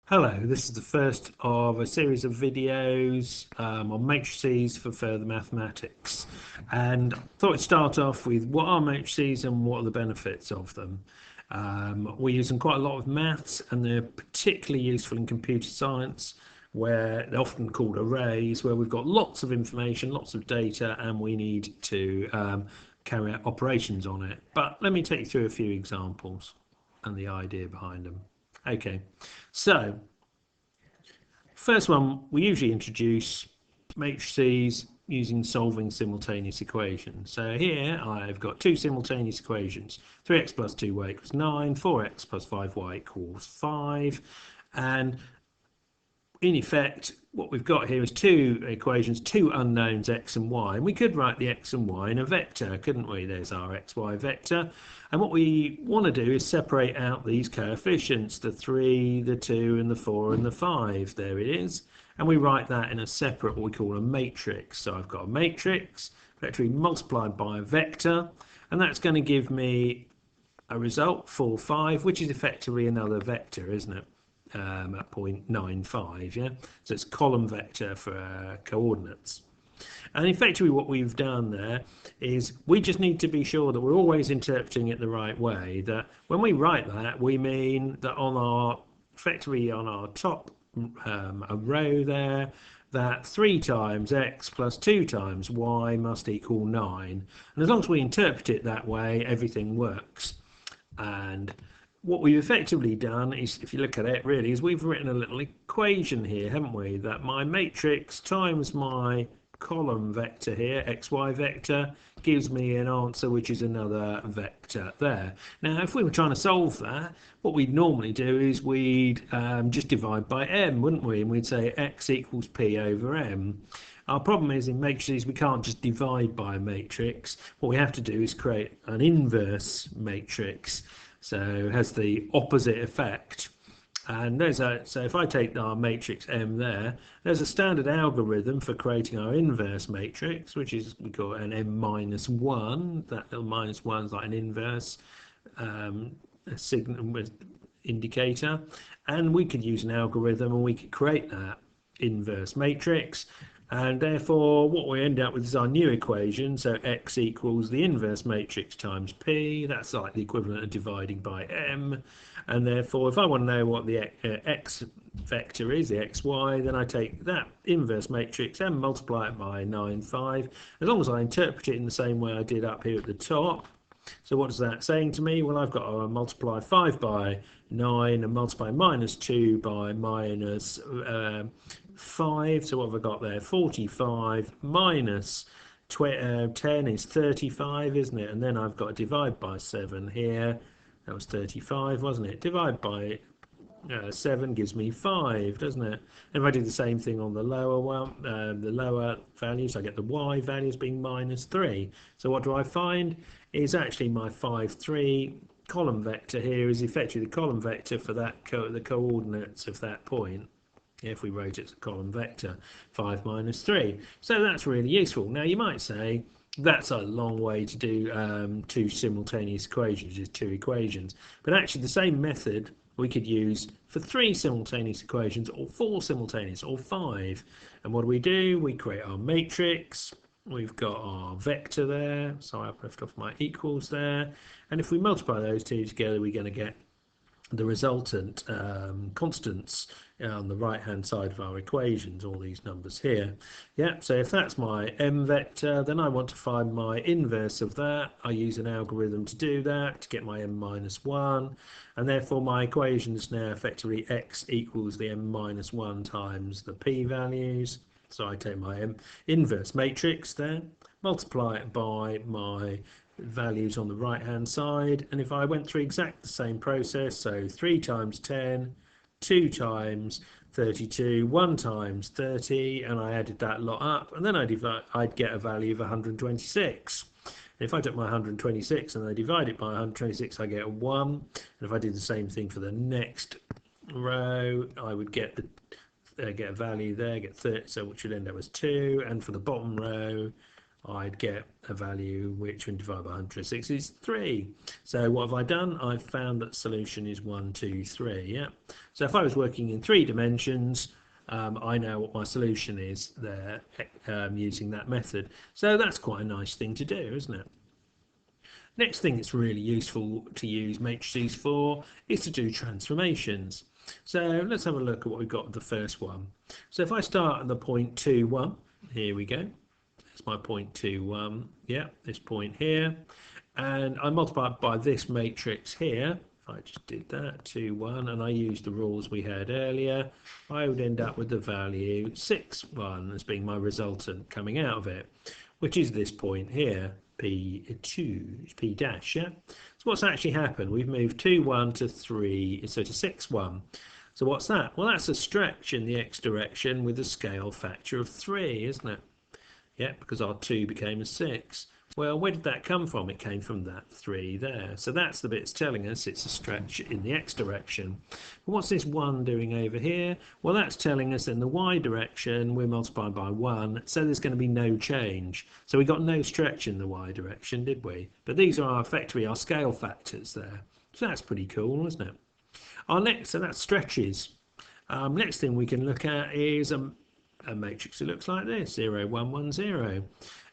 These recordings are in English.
Hello, this is the first of a series of videos on matrices for further mathematics. And I thought I'd start off with what are matrices and what are the benefits of them. We use them quite a lot of maths, and they're particularly useful in computer science, where they're often called arrays, where we've got lots of information, lots of data, and we need to carry out operations on it. But let me take you through a few examples and the idea behind them. Okay, so first one, we usually introduce matrices using solving simultaneous equations. So here I've got two simultaneous equations. 3x plus 2y equals 9, 4x plus 5y equals 5. And in effect, what we've got here is two equations, two unknowns, x and y. And we could write the x and y in a vector, couldn't we? There's our xy vector. And what we want to do is separate out these coefficients, the 3, the 2, and the 4, and the 5. There it is. And we write that in a separate, what we call a matrix. So I've got a matrix, effectively multiplied by a vector. And that's going to give me a result, 4, 5, which is effectively another vector, isn't it? At 0.95, yeah? So it's column vector for coordinates. And effectively what we've done there is we just need to be sure that we're always interpreting it the right way, that when we write that, we mean that on our, effectively on our top a row there, that 3 times x plus 2 times y must equal 9. And as long as we interpret it that way, everything works. And what we've effectively done is, if you look at it really, is we've written a little equation here, haven't we? That my matrix times my column vector here, xy vector, gives me an answer which is another vector there. Now, if we were trying to solve that, what we'd normally do is we'd just divide by m, wouldn't we? And we'd say x equals p over m. Our problem is in matrices we can't just divide by a matrix. What we have to do is create an inverse matrix. So it has the opposite effect. And so if I take our matrix M there, there's a standard algorithm for creating our inverse matrix, which is, we call it an M minus 1. That little minus 1 is like an inverse signal indicator. And we could use an algorithm and we could create that inverse matrix. And therefore, what we end up with is our new equation. So x equals the inverse matrix times p. That's like the equivalent of dividing by m. And therefore, if I want to know what the x vector is, the xy, then I take that inverse matrix and multiply it by 9, 5. As long as I interpret it in the same way I did up here at the top. So what is that saying to me? Well, I've got to multiply 5 by 9 and multiply minus 2 by minus 5. So what have I got there? 45 minus 10 is 35, isn't it? And then I've got to divide by 7 here. That was 35, wasn't it? Divide by 7 gives me 5, doesn't it? And if I do the same thing on the lower one, the lower values, I get the y values being minus 3. So what do I find? Is actually my 5, 3 column vector here is effectively the column vector for that the coordinates of that point. If we wrote it as a column vector, 5 minus 3. So that's really useful. Now you might say, that's a long way to do two simultaneous equations, just two equations. But actually the same method we could use for 3 simultaneous equations, or 4 simultaneous, or 5. And what do? We create our matrix. We've got our vector there. So I've left off my equals there. And if we multiply those two together, we're going to get the resultant constants on the right hand side of our equations, all these numbers here. Yeah, so if that's my m vector, then I want to find my inverse of that. I use an algorithm to do that to get my m minus 1, and therefore my equation is now effectively x equals the m minus 1 times the p values. So I take my m inverse matrix there, multiply it by my values on the right hand side, and if I went through exactly the same process, so 3 times 10, 2 times 32, 1 times 30, and I added that lot up, and then I'd get a value of 126. And if I took my 126 and I divide it by 126, I get a 1. And if I did the same thing for the next row, I would get a value there, get 30, so which would end up as 2. And for the bottom row, I'd get a value which when divided by 106 is 3. So what have I done? I've found that the solution is 1, 2, 3. Yeah. So if I was working in 3 dimensions, I know what my solution is there using that method. So that's quite a nice thing to do, isn't it? Next thing it's really useful to use matrices for is to do transformations. So let's have a look at what we've got with the first one. So if I start at the point 2, 1, here we go. That's my point 2, 1. Yeah, this point here. And I multiply it by this matrix here. If I just did that, 2, 1, and I used the rules we had earlier, I would end up with the value 6, 1 as being my resultant coming out of it, which is this point here. P2, P dash, yeah? So what's actually happened? We've moved 2, 1 to 3, so to 6, 1. So what's that? Well, that's a stretch in the x direction with a scale factor of 3, isn't it? Yeah, because our 2 became a 6. Well, where did that come from? It came from that 3 there. So that's the bit it's telling us it's a stretch in the x direction. But what's this 1 doing over here? Well, that's telling us in the y direction we're multiplied by 1, so there's going to be no change. So we got no stretch in the y direction, did we? But these are effectively our scale factors there. So that's pretty cool, isn't it? So that's stretches. Next thing we can look at is a matrix that looks like this, 0, 1, 1, 0.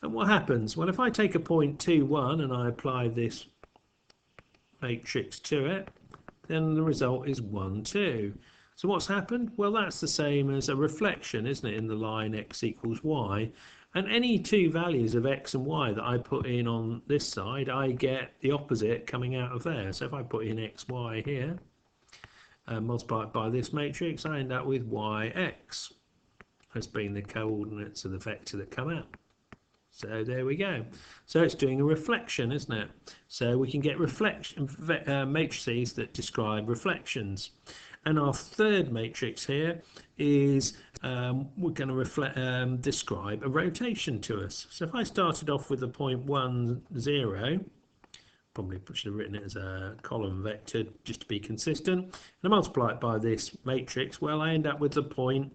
And what happens? Well, if I take a point 2, 1 and I apply this matrix to it, then the result is 1, 2. So what's happened? Well, that's the same as a reflection, isn't it, in the line x equals y. And any two values of x and y that I put in on this side, I get the opposite coming out of there. So if I put in x, y here, and multiply it by this matrix, I end up with yx as being the coordinates of the vector that come out. So there we go. So it's doing a reflection, isn't it? So we can get reflection matrices that describe reflections. And our third matrix here is we're going to describe a rotation to us. So if I started off with the point 1, 0, probably should have written it as a column vector just to be consistent, and I multiply it by this matrix, well, I end up with the point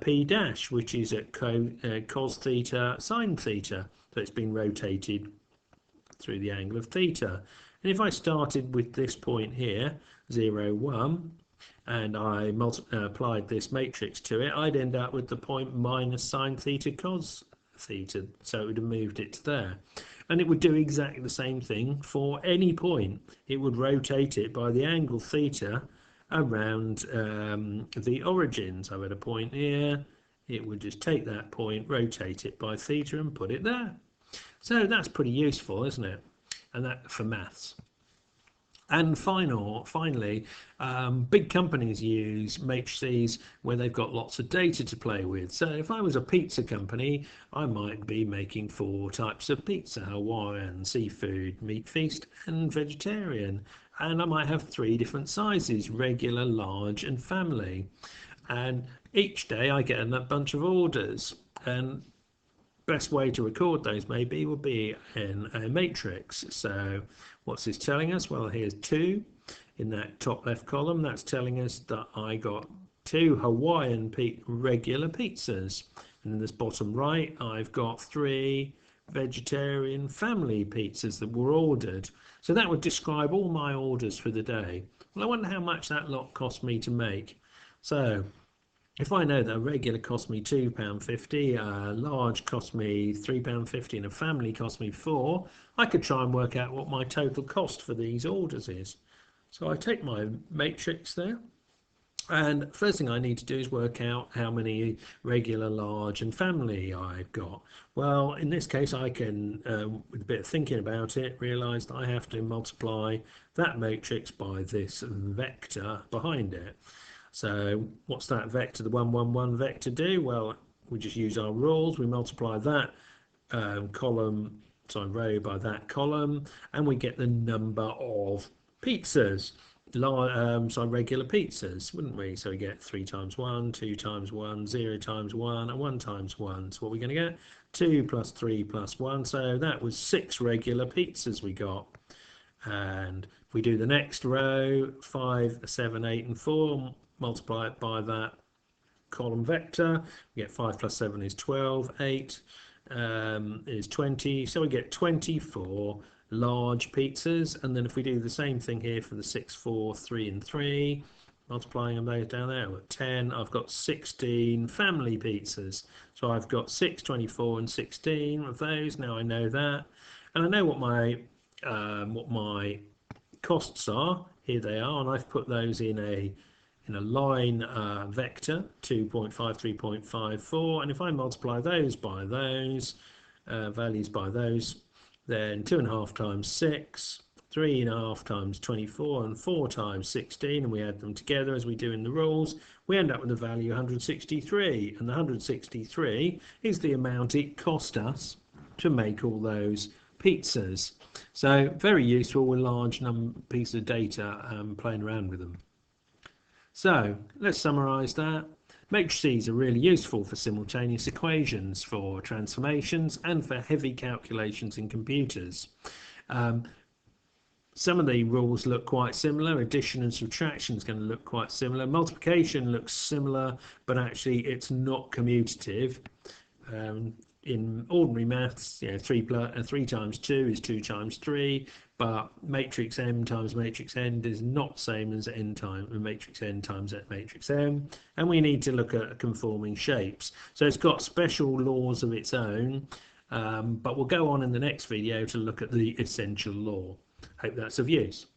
P dash, which is at cos theta sine theta, so it's been rotated through the angle of theta. And if I started with this point here, 0, 1, and I applied this matrix to it, I'd end up with the point minus sine theta cos theta, so it would have moved it to there. And it would do exactly the same thing for any point. It would rotate it by the angle theta around the origins. I've had a point here, it would just take that point, rotate it by theta and put it there. So that's pretty useful, isn't it? And that for maths. And finally, big companies use matrices where they've got lots of data to play with. So if I was a pizza company, I might be making 4 types of pizza: Hawaiian, seafood, meat feast, and vegetarian. And I might have 3 different sizes: regular, large, and family. And each day I get a bunch of orders. And best way to record those maybe would be in a matrix. So what's this telling us? Well, here's 2 in that top left column. That's telling us that I got 2 Hawaiian regular pizzas. And in this bottom right, I've got 3 vegetarian family pizzas that were ordered. So that would describe all my orders for the day. Well, I wonder how much that lot cost me to make. So if I know that a regular cost me £2.50, a large cost me £3.50, and a family cost me £4, I could try and work out what my total cost for these orders is. So I take my matrix there, and first thing I need to do is work out how many regular, large, and family I've got. Well, in this case, I can, with a bit of thinking about it, realise that I have to multiply that matrix by this vector behind it. So what's that vector, the 1, 1, 1 vector do? Well, we just use our rules. We multiply that row by that column, and we get the number of pizzas. Regular pizzas, wouldn't we? So we get 3 times 1, 2 times 1, 0 times 1, and 1 times 1. So what are we going to get? 2 plus 3 plus 1. So that was 6 regular pizzas we got. And if we do the next row, 5, 7, 8, and 4, multiply it by that column vector, we get 5 plus 7 is 12, 8, is 20, so we get 24 large pizzas. And then if we do the same thing here for the 6, 4, 3 and 3, multiplying those down there, at 10, I've got 16 family pizzas. So I've got 6, 24 and 16 of those. Now I know that, and I know what my costs are. Here they are, and I've put those in a line vector, 2.5, 3.54, and if I multiply those by those values by those, then 2.5 times 6, 3.5 times 24, and 4 times 16, and we add them together as we do in the rules, we end up with the value 163, and the 163 is the amount it cost us to make all those pizzas. So very useful with large pieces of data, playing around with them. So let's summarize that. Matrices are really useful for simultaneous equations, for transformations, and for heavy calculations in computers. Some of the rules look quite similar. Addition and subtraction is going to look quite similar. Multiplication looks similar, but actually it's not commutative. In ordinary maths, 3 times 2 is 2 times 3, but matrix m times matrix n is not the same as matrix n times matrix m, and we need to look at conforming shapes. So it's got special laws of its own, but we'll go on in the next video to look at the essential law. Hope that's of use.